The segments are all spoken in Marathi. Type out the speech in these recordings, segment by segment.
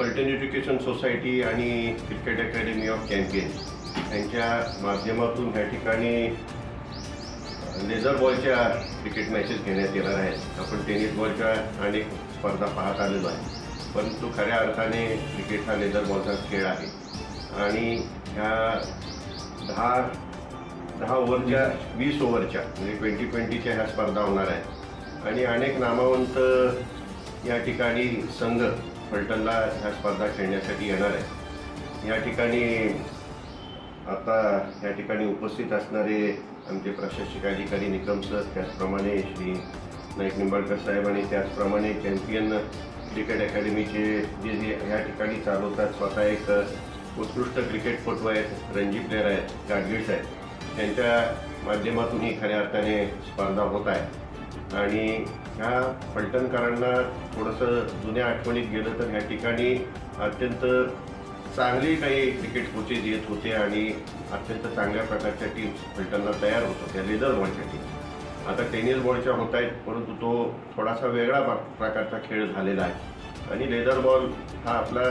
फलटण एज्युकेशन सोसायटी आणि क्रिकेट अकॅडमी ऑफ चॅम्पियन्स यांच्या माध्यमातून ह्या ठिकाणी लेझर बॉलच्या क्रिकेट मॅचेस घेण्यात येणार आहेत। आपण टेनिस बॉलच्या अनेक स्पर्धा पाहत आलेलो आहे, परंतु खऱ्या अर्थाने क्रिकेट हा लेझर बॉलचा खेळ आहे आणि ह्या 10 ओव्हरच्या 20 ओव्हरच्या म्हणजे 20-20च्या ह्या स्पर्धा होणार आहेत आणि अनेक नामवंत या ठिकाणी संघ फलटणला ह्या स्पर्धा खेळण्यासाठी येणार आहे। या ठिकाणी आता या ठिकाणी उपस्थित असणारे आमचे प्रशासकीय अधिकारी निकम सर, त्याचप्रमाणे श्री नाईक निंबाळकर साहेब आणि त्याचप्रमाणे चॅम्पियन क्रिकेट अकॅडमीचे जे या ठिकाणी चालवतात, स्वतः एक उत्कृष्ट क्रिकेटपटू आहेत, रणजी प्लेयर आहेत, गाडगीड्स आहेत, त्यांच्या माध्यमातून ही खऱ्या अर्थाने स्पर्धा होत आहे। आणि ह्या फलटणकरांना थोडंसं जुन्या आठवणीत गेलं तर ह्या ठिकाणी अत्यंत चांगली काही क्रिकेट कोचेस येत होते आणि अत्यंत चांगल्या प्रकारच्या टीम्स फलटणला तयार होत होत्या लेझर बॉलच्या टीम। आता टेनिस बॉलच्या होत आहेत, परंतु तो थोडासा वेगळा प्रकारचा खेळ झालेला आहे आणि लेझर बॉल हा आपला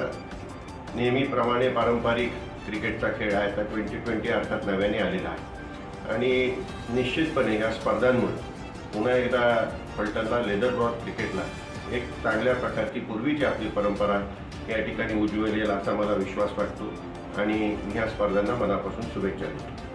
नेहमीप्रमाणे पारंपरिक क्रिकेटचा खेळ आहे। आता 2020 अर्थात नव्याने आलेला आहे आणि निश्चितपणे या स्पर्धांमुळे पुन्हा एकदा फलटणला लेझर बॉल क्रिकेटला एक चांगल्या प्रकारची पूर्वीची आपली परंपरा या ठिकाणी उज्ज्वल येईल असा मला विश्वास वाटतो आणि ह्या स्पर्धांना मनापासून शुभेच्छा देतो।